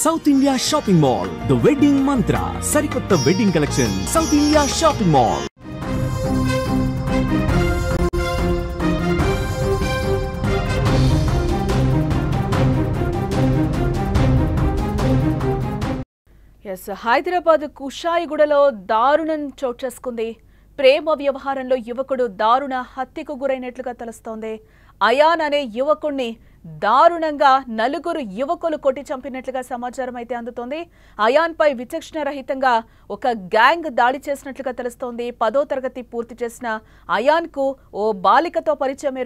South India shopping mall the wedding Mantra సరికొత్త wedding collection South India shopping mall. Hyderabad కుషాయిగూడలో దారుణం చోటు చేసుకుంది. ప్రేమ వ్యవహారంలో యువకుడు దారుణ హత్యకు గురైనట్లుగా తెలుస్తోంది. అయాన్ అనే యువకుడిని దారుణంగా నలుగురు యువకులు కొట్టి చంపినట్లుగా సమాచారం అయితే అందుతోంది. అయాన్ పై విచక్షణ రహితంగా ఒక గ్యాంగ్ దాడి చేసినట్లుగా తెలుస్తోంది. 10వ తరగతి పూర్తి చేసిన అయాన్ కు ఓ బాలికతో పరిచయం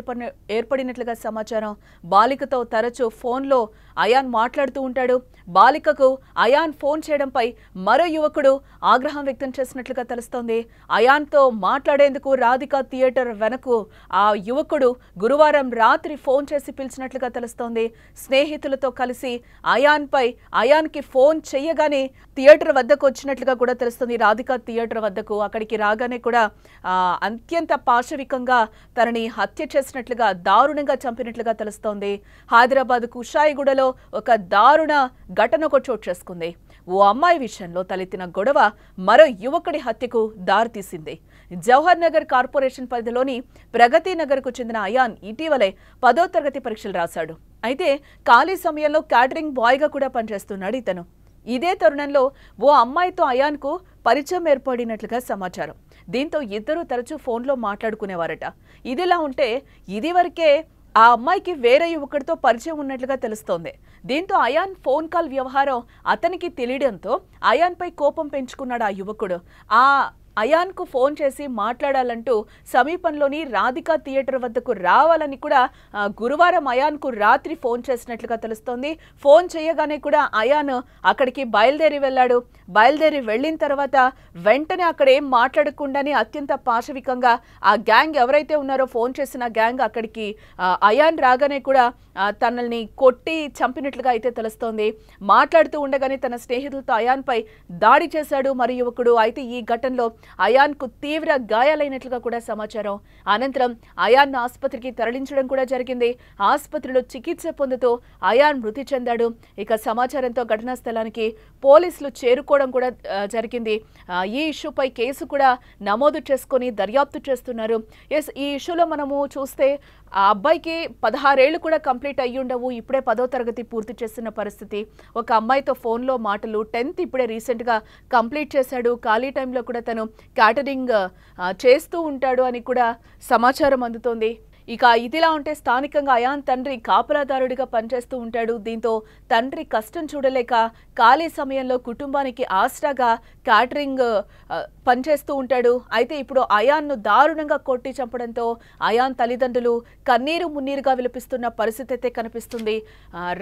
ఏర్పడినట్లుగా సమాచారం. బాలికతో తరచూ ఫోన్లో అయాన్ మాట్లాడుతూ ఉంటాడు. బాలికకు అయాన్ ఫోన్ చేయడంపై మరో యువకుడు ఆగ్రహం వ్యక్తం చేసినట్లుగా తెలుస్తోంది. అయాన్తో మాట్లాడేందుకు రాధికా థియేటర్ వెనకు ఆ యువకుడు గురువారం రాత్రి ఫోన్ చేసి పిలిచినట్లుగా తెలుస్తోంది. స్నేహితులతో కలిసి అయాన్కి ఫోన్ చేయగానే థియేటర్ వద్దకు వచ్చినట్లుగా కూడా తెలుస్తుంది. రాధికా థియేటర్ వద్దకు అక్కడికి రాగానే కూడా అత్యంత పాశవికంగా తనని హత్య చేసినట్లుగా దారుణంగా చంపినట్లుగా తెలుస్తోంది. హైదరాబాద్ కుషాయిగూడలో ఒక దారుణ ఘటన ఒక చోటు చేసుకుంది. ఓ అమ్మాయి విషయంలో తలెత్తిన గొడవ మరో యువకుడి హత్యకు దారితీసింది. జవహర్ నగర్ కార్పొరేషన్ పరిధిలోని ప్రగతి నగర్ కు చెందిన అయాన్ ఇటీవలే 10వ తరగతి పరీక్షలు రాశాడు. అయితే ఖాళీ సమయంలో క్యాటరింగ్ బాయ్ గా కూడా పనిచేస్తున్నాడు ఇతను. ఇదే తరుణంలో ఓ అమ్మాయితో అయాన్ కు పరిచయం ఏర్పడినట్లుగా సమాచారం. దీంతో ఇద్దరు తరచూ ఫోన్లో మాట్లాడుకునేవారట. ఇదిలా ఉంటే ఇదివరకే ఆ అమ్మాయికి వేరే యువకుడితో పరిచయం ఉన్నట్లుగా తెలుస్తోంది. దీంతో అయాన్ ఫోన్ కాల్ వ్యవహారం అతనికి తెలియడంతో అయాన్పై కోపం పెంచుకున్నాడు ఆ యువకుడు. అయాన్కు ఫోన్ చేసి మాట్లాడాలంటూ సమీపంలోని రాధికా థియేటర్ వద్దకు రావాలని కూడా గురువారం అయాన్కు రాత్రి ఫోన్ చేసినట్లుగా తెలుస్తోంది. ఫోన్ చేయగానే కూడా అయాన్ అక్కడికి బయలుదేరి వెళ్ళిన తర్వాత వెంటనే అక్కడ ఏం మాట్లాడకుండానే అత్యంత పాశవికంగా ఆ గ్యాంగ్ ఎవరైతే ఉన్నారో ఫోన్ చేసిన గ్యాంగ్ అక్కడికి అయాన్ రాగానే కూడా తనని కొట్టి చంపినట్లుగా అయితే తెలుస్తోంది. మాట్లాడుతూ ఉండగానే తన స్నేహితులతో అయాన్పై దాడి చేశాడు మరి యువకుడు. అయితే ఈ ఘటనలో అయాన్కు తీవ్ర గాయాలైనట్లుగా కూడా సమాచారం. అనంతరం అయాన్ను ఆసుపత్రికి తరలించడం కూడా జరిగింది. ఆసుపత్రిలో చికిత్స పొందుతూ అయాన్ మృతి చెందాడు. ఇక సమాచారంతో ఘటనా స్థలానికి పోలీసులు చేరుకోవడం కూడా జరిగింది. ఈ ఇష్యూపై కేసు కూడా నమోదు చేసుకుని దర్యాప్తు చేస్తున్నారు. ఈ ఇష్యూలో మనము చూస్తే ఆ అబ్బాయికి 16 ఏళ్లు కూడా కంప్లీట్ అయ్యి ఉండవు. ఇప్పుడే 10వ తరగతి పూర్తి చేస్తున్న పరిస్థితి. ఒక అమ్మాయితో ఫోన్లో మాటలు, 10th ఇప్పుడే రీసెంట్గా కంప్లీట్ చేశాడు. ఖాళీ టైంలో కూడా తను క్యాటరింగ్ చేస్తూ ఉంటాడు అని కూడా సమాచారం అందుతోంది. ఇక ఇదిలా ఉంటే స్థానికంగా అయాన్ తండ్రి కాపలాదారుడిగా పనిచేస్తూ ఉంటాడు. దీంతో తండ్రి కష్టం చూడలేక ఖాళీ సమయంలో కుటుంబానికి ఆసరాగా క్యాటరింగ్ పనిచేస్తూ ఉంటాడు. అయితే ఇప్పుడు అయాన్ను దారుణంగా కొట్టి చంపడంతో అయాన్ తల్లిదండ్రులు కన్నీరు మున్నీరుగా విలపిస్తున్న పరిస్థితి అయితే కనిపిస్తుంది.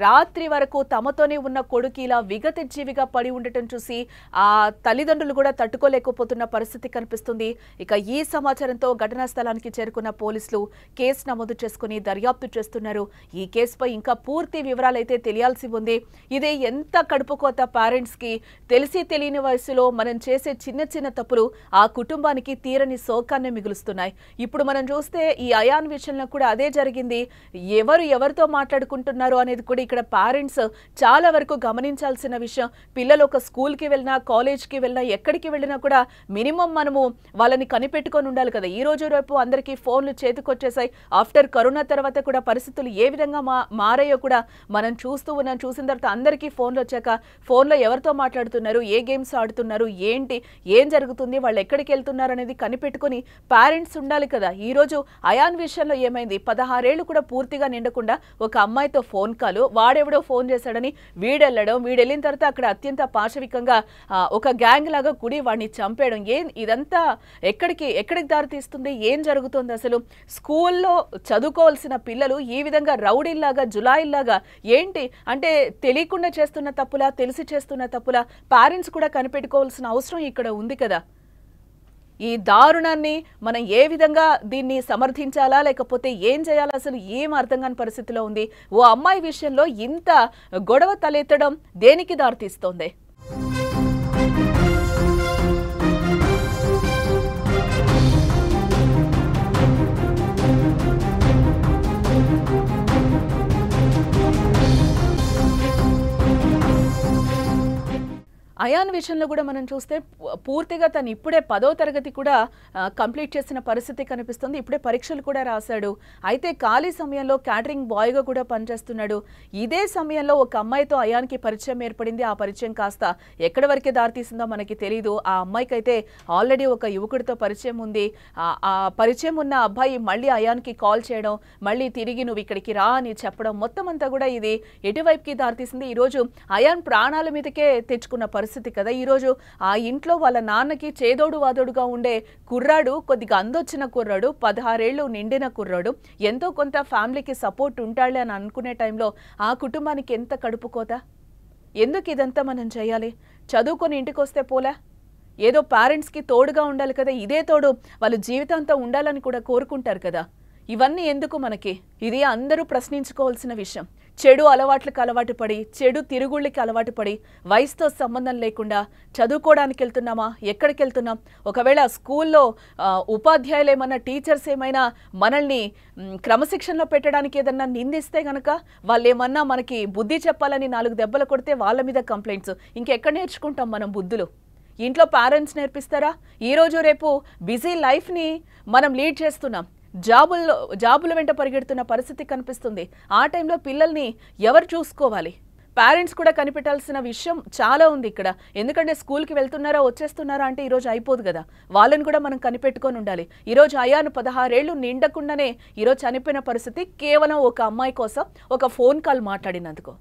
రాత్రి వరకు తమతోనే ఉన్న కొడుకు ఇలా విగత జీవిగా పడి ఉండటం చూసి ఆ తల్లిదండ్రులు కూడా తట్టుకోలేకపోతున్న పరిస్థితి కనిపిస్తుంది. ఇక ఈ సమాచారంతో ఘటనా స్థలానికి చేరుకున్న పోలీసులు కేసు నమోదు చేసుకుని దర్యాప్తు చేస్తున్నారు. ఈ కేసుపై ఇంకా పూర్తి వివరాలైతే తెలియాల్సి ఉంది. ఇదే ఎంత కడుపుకోత పేరెంట్స్ కి. తెలిసి తెలియని వయసులో మనం చేసే చిన్న చిన్న తప్పులు ఆ కుటుంబానికి తీరని శోకాన్ని మిగులుస్తున్నాయి. ఇప్పుడు మనం చూస్తే ఈ అయాన్ విషయంలో కూడా అదే జరిగింది. ఎవరితో మాట్లాడుకుంటున్నారు అనేది కూడా ఇక్కడ పేరెంట్స్ చాలా వరకు గమనించాల్సిన విషయం. పిల్లలు ఒక స్కూల్కి వెళ్ళినా, కాలేజ్కి వెళ్ళినా, ఎక్కడికి వెళ్ళినా కూడా మినిమం మనము వాళ్ళని కనిపెట్టుకొని ఉండాలి కదా. ఈ రోజు రేపు అందరికీ ఫోన్లు చేతికొచ్చేసాయి. ఆఫ్టర్ కరోనా తర్వాత కూడా పరిస్థితులు ఏ విధంగా మారాయో కూడా మనం చూస్తూ ఉన్నాం. చూసిన తర్వాత అందరికీ ఫోన్లు వచ్చాక ఫోన్లో ఎవరితో మాట్లాడుతున్నారు, ఏ గేమ్స్ ఆడుతున్నారు, ఏం జరుగుతుంది, వాళ్ళు ఎక్కడికి వెళ్తున్నారు అనేది కనిపెట్టుకుని పేరెంట్స్ ఉండాలి కదా. ఈరోజు అయాన్ విషయంలో ఏమైంది, 16 ఏళ్లు కూడా పూర్తిగా నిండకుండా ఒక అమ్మాయితో ఫోన్ కాల్, వాడెవడో ఫోన్ చేశాడని వీడెళ్ళిన తర్వాత అక్కడ అత్యంత పాశవికంగా ఒక గ్యాంగ్ లాగా కుడి వాడిని చంపేయడం. ఇదంతా ఎక్కడికి దారితీస్తుంది, ఏం జరుగుతుంది అసలు? స్కూల్లో చదువుకోవాల్సిన పిల్లలు ఈ విధంగా రౌడీల్లాగా, జులాయిల్లాగా ఏంటి అంటే తెలియకుండా చేస్తున్న తప్పులా, తెలిసి చేస్తున్న తప్పులా పేరెంట్స్ కూడా కనిపెట్టుకోవాల్సిన అవసరం ఇక్కడ ఉంది కదా. ఈ దారుణాన్ని మనం ఏ విధంగా దీన్ని సమర్థించాలా, లేకపోతే ఏం చేయాలా, అసలు ఏం అర్థం కాని పరిస్థితిలో ఉంది. ఓ అమ్మాయి విషయంలో ఇంత గొడవ తలెత్తడం దేనికి దారితీస్తోంది? అయాన్ విషయంలో కూడా మనం చూస్తే పూర్తిగా తను ఇప్పుడే 10వ తరగతి కూడా కంప్లీట్ చేసిన పరిస్థితి కనిపిస్తుంది. ఇప్పుడే పరీక్షలు కూడా రాశాడు. అయితే ఖాళీ సమయంలో క్యాటరింగ్ బాయ్గా కూడా పనిచేస్తున్నాడు. ఇదే సమయంలో ఒక అమ్మాయితో అయాన్కి పరిచయం ఏర్పడింది. ఆ పరిచయం కాస్త ఎక్కడి వరకే దారితీసిందో మనకి తెలియదు. ఆ అమ్మాయికి అయితే ఆల్రెడీ ఒక యువకుడితో పరిచయం ఉంది. ఆ పరిచయం ఉన్న అబ్బాయి మళ్ళీ అయాన్కి కాల్ చేయడం, మళ్ళీ తిరిగి నువ్వు ఇక్కడికి రా అని చెప్పడం, మొత్తం అంతా కూడా ఇది ఎటువైపుకి దారితీసింది. ఈరోజు అయాన్ ప్రాణాల మీదకే తెచ్చుకున్న పరిస్థితి కదా. ఈరోజు ఆ ఇంట్లో వాళ్ళ నాన్నకి చేదోడు వాదోడుగా ఉండే కుర్రాడు, కొద్దిగా అందొచ్చిన కుర్రాడు, 16 ఏళ్ళు నిండిన కుర్రాడు, ఎంతో కొంత ఫ్యామిలీకి సపోర్ట్ ఉంటాడులే అని అనుకునే టైంలో ఆ కుటుంబానికి ఎంత కడుపుకోత. ఎందుకు ఇదంతా మనం చేయాలి? చదువుకొని ఇంటికి వస్తే పోలే, ఏదో పేరెంట్స్కి తోడుగా ఉండాలి కదా. ఇదే తోడు వాళ్ళు జీవితాంతం ఉండాలని కూడా కోరుకుంటారు కదా. ఇవన్నీ ఎందుకు మనకి? ఇది అందరూ ప్రశ్నించుకోవాల్సిన విషయం. చెడు అలవాట్లకు అలవాటు పడి, చెడు తిరుగుళ్ళకి అలవాటు పడి, వయసుతో సంబంధం లేకుండా చదువుకోవడానికి వెళ్తున్నామా, ఎక్కడికి వెళ్తున్నాం? ఒకవేళ స్కూల్లో ఉపాధ్యాయులు ఏమన్నా, టీచర్స్ ఏమైనా మనల్ని క్రమశిక్షణలో పెట్టడానికి ఏదన్నా నిందిస్తే గనక, వాళ్ళు ఏమన్నా మనకి బుద్ధి చెప్పాలని 4 దెబ్బలు కొడితే వాళ్ళ మీద కంప్లైంట్స్. ఇంకెక్కడ నేర్చుకుంటాం మనం బుద్ధులు? ఇంట్లో పేరెంట్స్ నేర్పిస్తారా? ఈరోజు రేపు బిజీ లైఫ్ని మనం లీడ్ చేస్తున్నాం. జాబుల వెంట పరిగెడుతున్న పరిస్థితి కనిపిస్తుంది. ఆ టైంలో పిల్లల్ని ఎవరు చూసుకోవాలి? పేరెంట్స్ కూడా కనిపెట్టాల్సిన విషయం చాలా ఉంది ఇక్కడ. ఎందుకంటే స్కూల్కి వెళ్తున్నారా, వచ్చేస్తున్నారా అంటే ఈరోజు అయిపోదు కదా. వాళ్ళని కూడా మనం కనిపెట్టుకొని ఉండాలి. ఈరోజు అయాన్ 16 ఏళ్ళు నిండకుండానే ఈరోజు చనిపోయిన పరిస్థితి కేవలం ఒక అమ్మాయి కోసం ఒక ఫోన్ కాల్ మాట్లాడినందుకు.